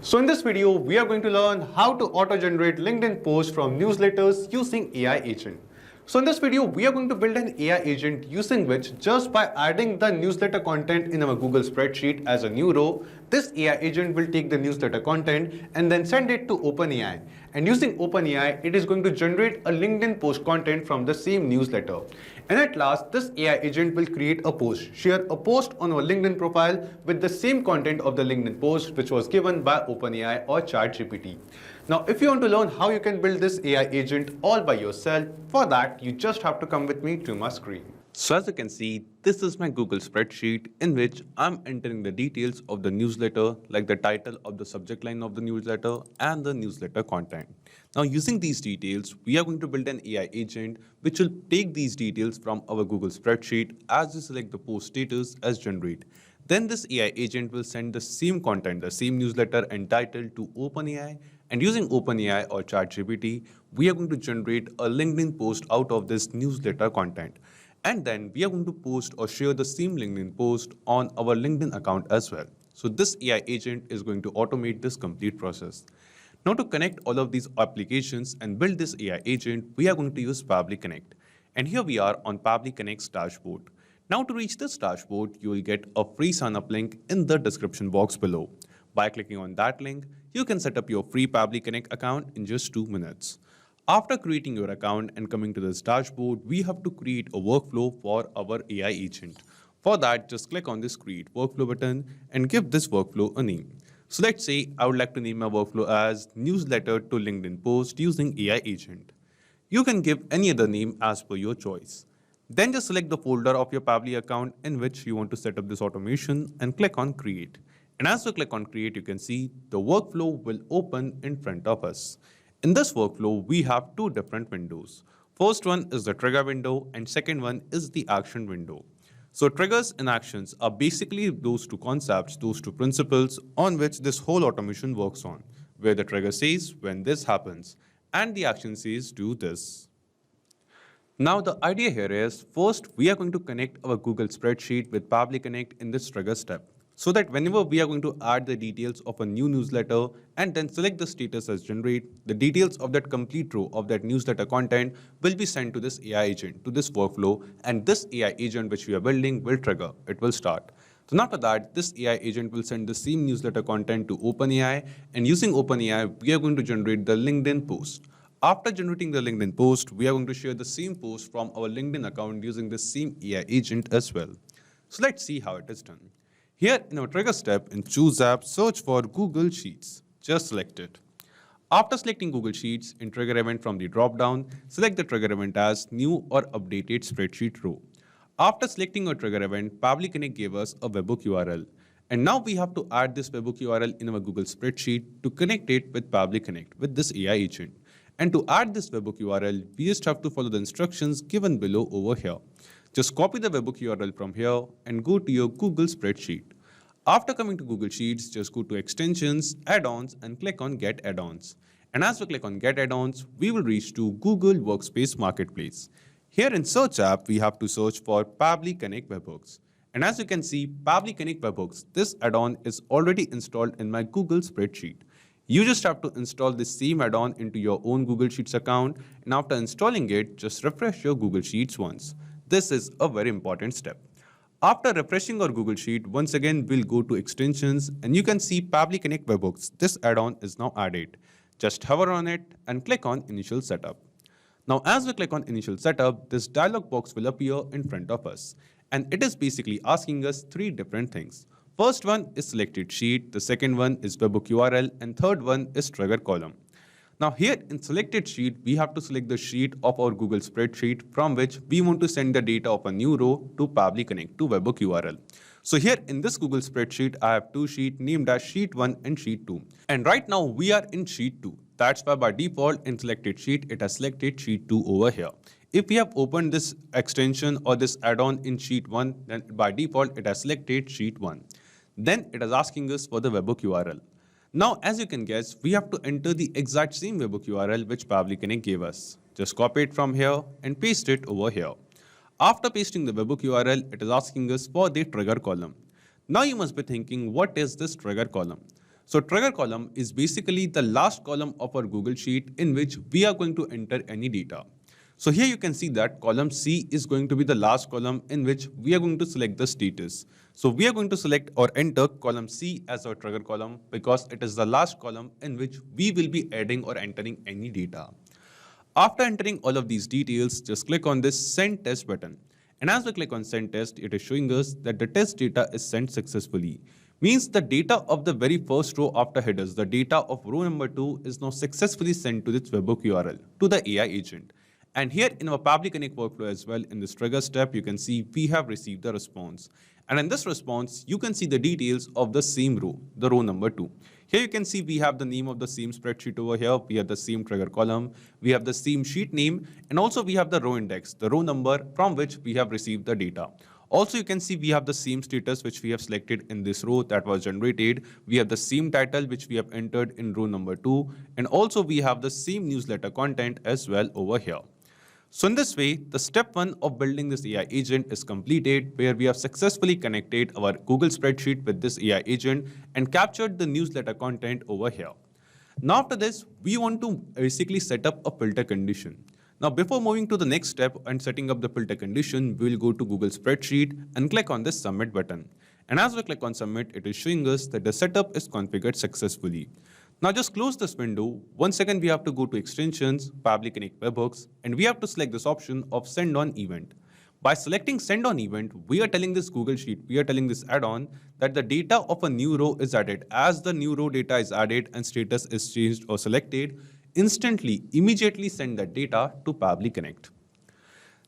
So in this video, we are going to learn how to auto-generate LinkedIn posts from newsletters using AI agent. So in this video, we are going to build an AI agent using which just by adding the newsletter content in our Google spreadsheet as a new row, this AI agent will take the newsletter content and then send it to OpenAI. And using OpenAI, it is going to generate a LinkedIn post content from the same newsletter. And at last, this AI agent will create a post, share a post on our LinkedIn profile with the same content of the LinkedIn post which was given by OpenAI or ChatGPT. Now, if you want to learn how you can build this AI agent all by yourself, for that, you just have to come with me to my screen. So as you can see, this is my Google spreadsheet in which I'm entering the details of the newsletter, like the title of the subject line of the newsletter and the newsletter content. Now using these details, we are going to build an AI agent which will take these details from our Google spreadsheet as we select the post status as generate. Then this AI agent will send the same content, the same newsletter and title to OpenAI, and using OpenAI or ChatGPT, we are going to generate a LinkedIn post out of this newsletter content. And then we are going to post or share the same LinkedIn post on our LinkedIn account as well. So this AI agent is going to automate this complete process. Now to connect all of these applications and build this AI agent, we are going to use Pabbly Connect. And here we are on Pabbly Connect's dashboard. Now to reach this dashboard, you will get a free sign-up link in the description box below. By clicking on that link, you can set up your free Pabbly Connect account in just 2 minutes. After creating your account and coming to this dashboard, we have to create a workflow for our AI agent. For that, just click on this Create Workflow button and give this workflow a name. So let's say I would like to name my workflow as Newsletter to LinkedIn Post using AI agent. You can give any other name as per your choice. Then just select the folder of your Pabbly account in which you want to set up this automation and click on Create. And as you click on Create, you can see the workflow will open in front of us. In this workflow, we have 2 different windows. First one is the trigger window and second one is the action window. So triggers and actions are basically those 2 concepts, those 2 principles on which this whole automation works on, where the trigger says when this happens and the action says do this. Now the idea here is first we are going to connect our Google spreadsheet with Pabbly Connect in this trigger step, so that whenever we are going to add the details of a new newsletter and then select the status as generate, the details of that complete row of that newsletter content will be sent to this AI agent, to this workflow, and this AI agent which we are building will trigger, it will start. So after that, this AI agent will send the same newsletter content to OpenAI, and using OpenAI, we are going to generate the LinkedIn post. After generating the LinkedIn post, we are going to share the same post from our LinkedIn account using the same AI agent as well. So let's see how it is done. Here in our trigger step in Choose App, search for Google Sheets. Just select it. After selecting Google Sheets, in Trigger Event from the drop-down, select the trigger event as New or Updated Spreadsheet Row. After selecting a trigger event, Pabbly Connect gave us a webhook URL. And now we have to add this webhook URL in our Google spreadsheet to connect it with Pabbly Connect with this AI agent. And to add this webhook URL, we just have to follow the instructions given below over here. Just copy the webhook URL from here and go to your Google spreadsheet. After coming to Google Sheets, just go to Extensions, Add-ons and click on Get Add-ons. And as we click on Get Add-ons, we will reach to Google Workspace Marketplace. Here in Search app, we have to search for Pabbly Connect Webhooks. And as you can see, Pabbly Connect Webhooks, this add-on is already installed in my Google spreadsheet. You just have to install this same add-on into your own Google Sheets account, and after installing it, just refresh your Google Sheets once. This is a very important step. After refreshing our Google Sheet, once again we'll go to Extensions and you can see Pabbly Connect Webhooks. This add-on is now added. Just hover on it and click on Initial Setup. Now as we click on Initial Setup, this dialog box will appear in front of us. And it is basically asking us 3 different things. First one is selected sheet, the second one is webhook URL, and third one is trigger column. Now here in selected sheet, we have to select the sheet of our Google spreadsheet from which we want to send the data of a new row to Pabbly Connect to webhook URL. So here in this Google spreadsheet, I have 2 sheets named as sheet 1 and sheet 2. And right now we are in sheet 2. That's why by default in selected sheet, it has selected sheet 2 over here. If we have opened this extension or this add-on in sheet 1, then by default it has selected sheet 1. Then it is asking us for the webhook URL. Now, as you can guess, we have to enter the exact same webhook URL which Pabbly Connect gave us. Just copy it from here and paste it over here. After pasting the webhook URL, it is asking us for the trigger column. Now you must be thinking, what is this trigger column? So trigger column is basically the last column of our Google Sheet in which we are going to enter any data. So here you can see that column C is going to be the last column in which we are going to select the status. So we are going to select or enter column C as our trigger column because it is the last column in which we will be adding or entering any data. After entering all of these details, just click on this send test button. And as we click on send test, it is showing us that the test data is sent successfully. Means the data of the very first row after headers, the data of row number 2 is now successfully sent to this webhook URL, to the AI agent. And here in our Pabbly Connect workflow as well, in this trigger step, you can see we have received the response. And in this response, you can see the details of the same row, the row number 2. Here you can see we have the name of the same spreadsheet over here. We have the same trigger column. We have the same sheet name. And also we have the row index, the row number from which we have received the data. Also, you can see we have the same status which we have selected in this row that was generated. We have the same title which we have entered in row number 2. And also we have the same newsletter content as well over here. So in this way, the step 1 of building this AI agent is completed, where we have successfully connected our Google spreadsheet with this AI agent and captured the newsletter content over here. Now after this, we want to basically set up a filter condition. Now before moving to the next step and setting up the filter condition, we will go to Google spreadsheet and click on this submit button. And as we click on submit, it is showing us that the setup is configured successfully. Now just close this window. Once again, we have to go to extensions, Pabbly Connect webhooks, and we have to select this option of send on event. By selecting send on event, we are telling this Google Sheet, we are telling this add-on that the data of a new row is added. As the new row data is added and status is changed or selected, instantly, immediately send that data to Pabbly Connect.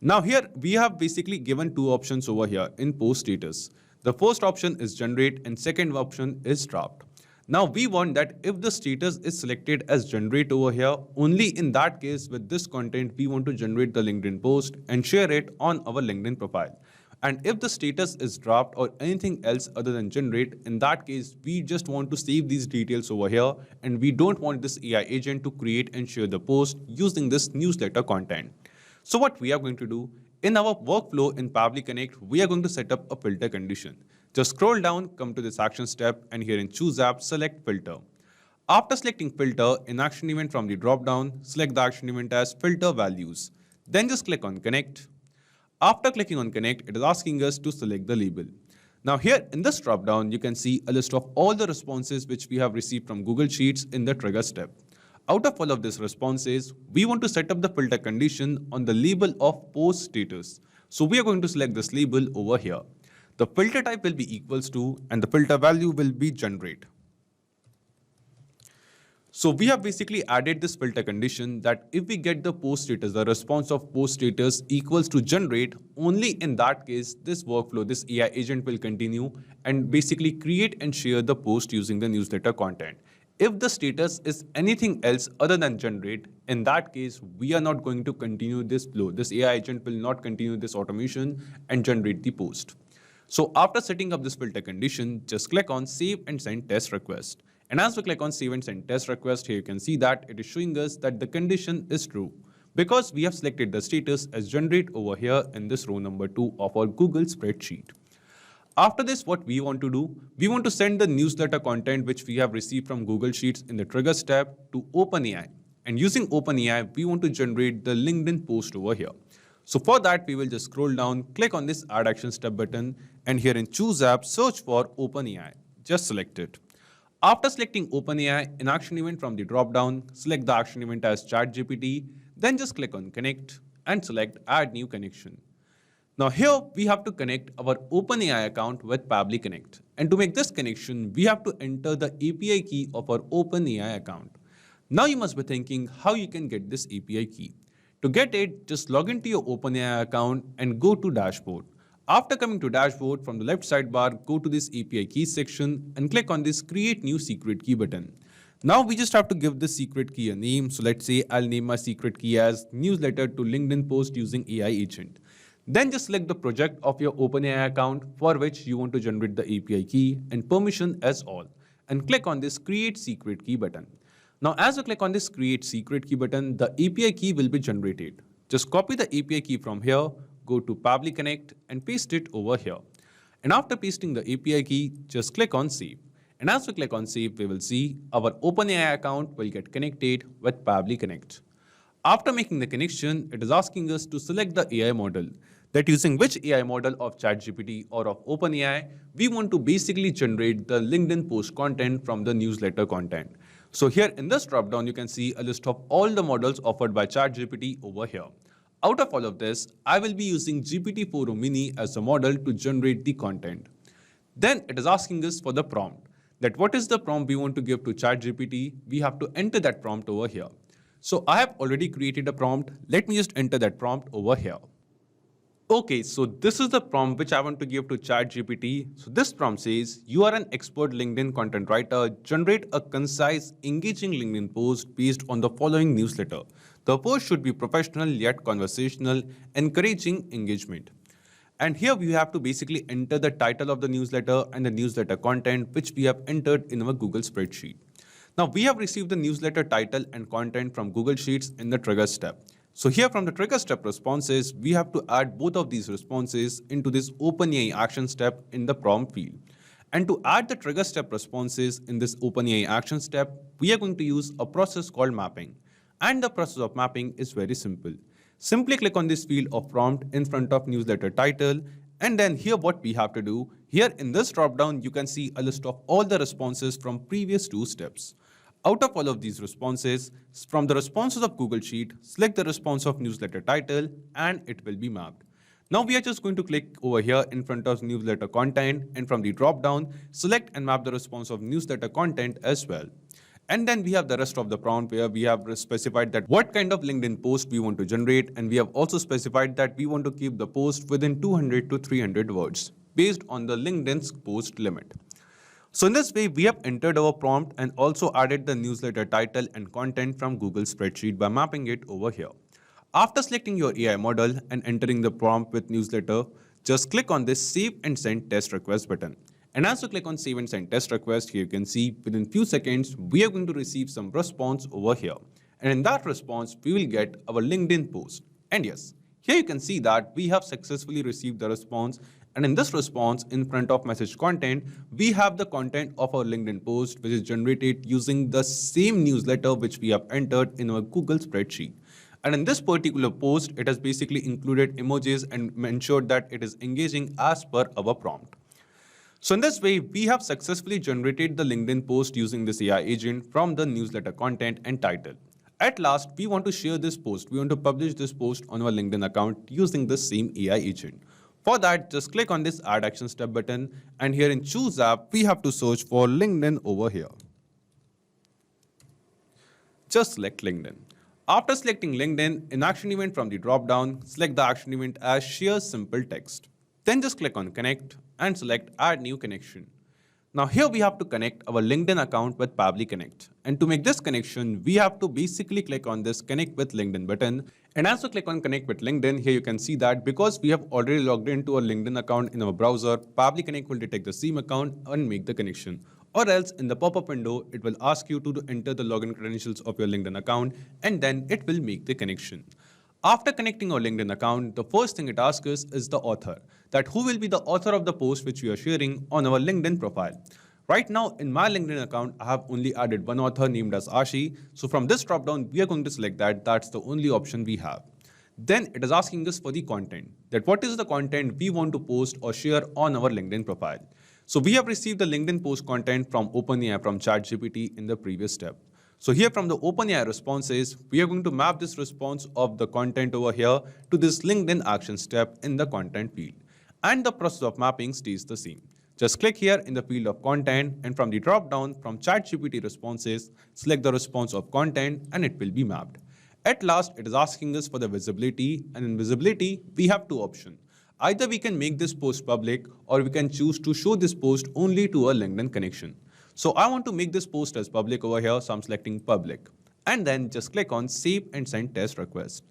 Now here we have basically given two options over here in post status. The first option is generate and second option is draft. Now we want that if the status is selected as generate over here, only in that case with this content, we want to generate the LinkedIn post and share it on our LinkedIn profile. And if the status is draft or anything else other than generate, in that case, we just want to save these details over here and we don't want this AI agent to create and share the post using this newsletter content. So what we are going to do, in our workflow in Pabbly Connect, we are going to set up a filter condition. Just scroll down, come to this action step, and here in choose app, select filter. After selecting filter, in action event from the drop down, select the action event as filter values. Then just click on connect. After clicking on connect, it is asking us to select the label. Now here in this drop down, you can see a list of all the responses which we have received from Google Sheets in the trigger step. Out of all of these responses, we want to set up the filter condition on the label of post status. So we are going to select this label over here. The filter type will be equals to and the filter value will be generate. So we have basically added this filter condition that if we get the post status, the response of post status equals to generate, only in that case, this workflow, this AI agent will continue and basically create and share the post using the newsletter content. If the status is anything else other than generate, in that case, we are not going to continue this flow. This AI agent will not continue this automation and generate the post. So after setting up this filter condition, just click on save and send test request. And as we click on save and send test request, here you can see that it is showing us that the condition is true because we have selected the status as generate over here in this row number 2 of our Google spreadsheet. After this, what we want to do, we want to send the newsletter content which we have received from Google Sheets in the trigger step to OpenAI. And using OpenAI, we want to generate the LinkedIn post over here. So for that, we will just scroll down, click on this add action step button, and here in choose app, search for OpenAI. Just select it. After selecting OpenAI, in action event from the drop down, select the action event as ChatGPT, then just click on connect and select add new connection. Now here we have to connect our OpenAI account with Pabbly Connect. And to make this connection, we have to enter the API key of our OpenAI account. Now you must be thinking how you can get this API key. To get it, just log into your OpenAI account and go to dashboard. After coming to dashboard, from the left sidebar, go to this API key section and click on this create new secret key button. Now we just have to give this secret key a name. So let's say I'll name my secret key as newsletter to LinkedIn post using AI agent. Then just select the project of your OpenAI account for which you want to generate the API key and permission as all. And click on this create secret key button. Now, as you click on this create secret key button, the API key will be generated. Just copy the API key from here, go to Pabbly Connect and paste it over here. And after pasting the API key, just click on save. And as we click on save, we will see our OpenAI account will get connected with Pabbly Connect. After making the connection, it is asking us to select the AI model. That using which AI model of ChatGPT or of OpenAI, we want to basically generate the LinkedIn post content from the newsletter content. So here in this dropdown, you can see a list of all the models offered by ChatGPT over here. Out of all of this, I will be using GPT-4o Mini as a model to generate the content. Then it is asking us for the prompt. That what is the prompt we want to give to ChatGPT? We have to enter that prompt over here. So I have already created a prompt. Let me just enter that prompt over here. Okay, so this is the prompt which I want to give to ChatGPT. So this prompt says, you are an expert LinkedIn content writer. Generate a concise, engaging LinkedIn post based on the following newsletter. The post should be professional yet conversational, encouraging engagement. And here we have to basically enter the title of the newsletter and the newsletter content which we have entered in our Google spreadsheet. Now we have received the newsletter title and content from Google Sheets in the trigger step. So here from the trigger step responses, we have to add both of these responses into this OpenAI action step in the prompt field. And to add the trigger step responses in this OpenAI action step, we are going to use a process called mapping. And the process of mapping is very simple. Simply click on this field of prompt in front of newsletter title, and then here what we have to do, here in this dropdown, you can see a list of all the responses from previous two steps. Out of all of these responses, from the responses of Google Sheet, select the response of newsletter title and it will be mapped. Now we are just going to click over here in front of newsletter content, and from the dropdown, select and map the response of newsletter content as well. And then we have the rest of the prompt where we have specified that what kind of LinkedIn post we want to generate, and we have also specified that we want to keep the post within 200 to 300 words based on the LinkedIn's post limit. So in this way, we have entered our prompt and also added the newsletter title and content from Google spreadsheet by mapping it over here. After selecting your AI model and entering the prompt with newsletter, just click on this Save and Send Test Request button. And as you click on Save and Send Test Request, here you can see within few seconds, we are going to receive some response over here. And in that response, we will get our LinkedIn post. And yes, here you can see that we have successfully received the response. And in this response, in front of message content, we have the content of our LinkedIn post, which is generated using the same newsletter which we have entered in our Google spreadsheet. And in this particular post, it has basically included emojis and ensured that it is engaging as per our prompt. So in this way, we have successfully generated the LinkedIn post using this AI agent from the newsletter content and title. At last, we want to share this post. We want to publish this post on our LinkedIn account using the same AI agent. For that, just click on this Add Action Step button, and here in Choose App, we have to search for LinkedIn over here. Just select LinkedIn. After selecting LinkedIn, in Action Event from the dropdown, select the action event as Share Simple Text. Then just click on Connect and select Add New Connection. Now here we have to connect our LinkedIn account with Pabbly Connect. And to make this connection, we have to basically click on this Connect with LinkedIn button. And as you click on Connect with LinkedIn, here you can see that because we have already logged into a LinkedIn account in our browser, Pabbly Connect will detect the same account and make the connection. Or else in the pop-up window, it will ask you to enter the login credentials of your LinkedIn account, and then it will make the connection. After connecting our LinkedIn account, the first thing it asks us is the author, that who will be the author of the post which we are sharing on our LinkedIn profile. Right now, in my LinkedIn account, I have only added one author named as Ashi. So from this dropdown, we are going to select that. That's the only option we have. Then it is asking us for the content, that what is the content we want to post or share on our LinkedIn profile. So we have received the LinkedIn post content from OpenAI from ChatGPT in the previous step. So here from the OpenAI responses, we are going to map this response of the content over here to this LinkedIn action step in the content field. And the process of mapping stays the same. Just click here in the field of content, and from the drop-down from ChatGPT responses, select the response of content and it will be mapped. At last, it is asking us for the visibility, and in visibility, we have two options. Either we can make this post public, or we can choose to show this post only to a LinkedIn connection. So I want to make this post as public over here, so I'm selecting public. And then just click on Save and Send Test Request.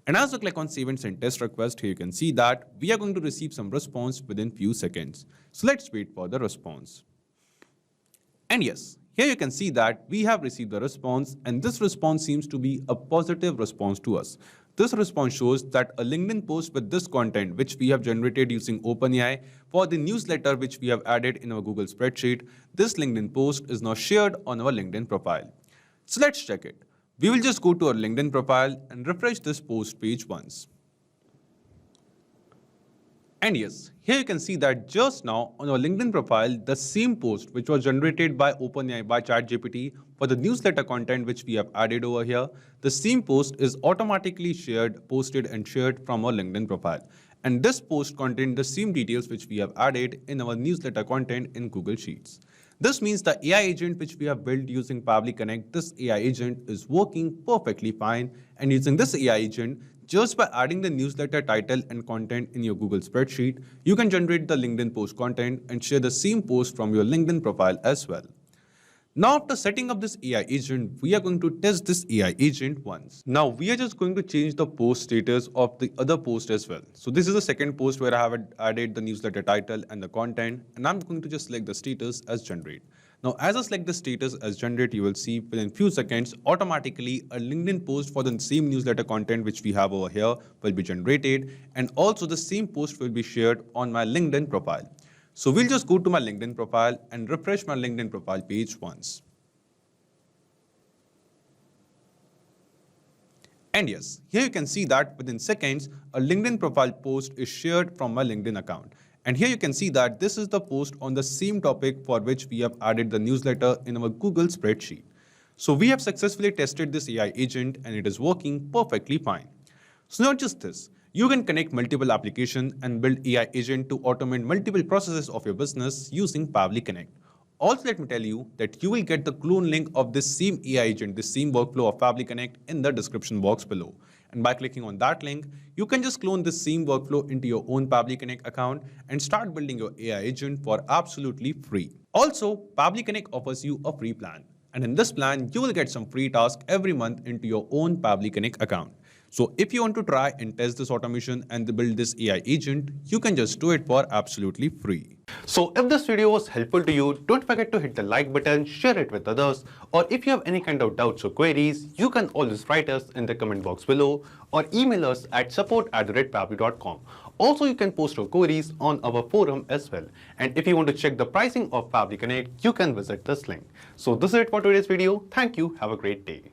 And as you click on Save and Send Test Request, here you can see that we are going to receive some response within few seconds. So let's wait for the response. And yes, Here you can see that we have received a response, and this response seems to be a positive response to us. This response shows that a LinkedIn post with this content, which we have generated using OpenAI for the newsletter which we have added in our Google spreadsheet, this LinkedIn post is now shared on our LinkedIn profile. So let's check it. We will just go to our LinkedIn profile and refresh this post page once. And yes, here you can see that just now on our LinkedIn profile, the same post which was generated by OpenAI by ChatGPT for the newsletter content which we have added over here, the same post is automatically shared, posted and shared from our LinkedIn profile. And this post contained the same details which we have added in our newsletter content in Google Sheets. This means the AI agent which we have built using Pabbly Connect, this AI agent is working perfectly fine, and using this AI agent, just by adding the newsletter title and content in your Google spreadsheet, you can generate the LinkedIn post content and share the same post from your LinkedIn profile as well. Now, after setting up this AI agent, we are going to test this AI agent once. Now, we are just going to change the post status of the other post as well. So this is the second post where I have added the newsletter title and the content, and I'm going to just select the status as generate. Now, as I select the status as generate, you will see within few seconds, automatically a LinkedIn post for the same newsletter content which we have over here will be generated, and also the same post will be shared on my LinkedIn profile. So we'll just go to my LinkedIn profile and refresh my LinkedIn profile page once. And yes, here you can see that within seconds, a LinkedIn profile post is shared from my LinkedIn account. And here you can see that this is the post on the same topic for which we have added the newsletter in our Google spreadsheet. So we have successfully tested this AI agent and it is working perfectly fine. So not just this, you can connect multiple applications and build AI agent to automate multiple processes of your business using Pabbly Connect. Also, let me tell you that you will get the clone link of this same AI agent, this same workflow of Pabbly Connect in the description box below. And by clicking on that link, you can just clone this same workflow into your own Pabbly Connect account and start building your AI agent for absolutely free. Also, Pabbly Connect offers you a free plan. And in this plan, you will get some free tasks every month into your own Pabbly Connect account. So if you want to try and test this automation and build this AI agent, you can just do it for absolutely free. So if this video was helpful to you, don't forget to hit the like button, share it with others, or if you have any kind of doubts or queries, you can always write us in the comment box below or email us at support@pabbly.com. Also, you can post your queries on our forum as well. And if you want to check the pricing of Pabbly Connect, you can visit this link. So this is it for today's video. Thank you. Have a great day.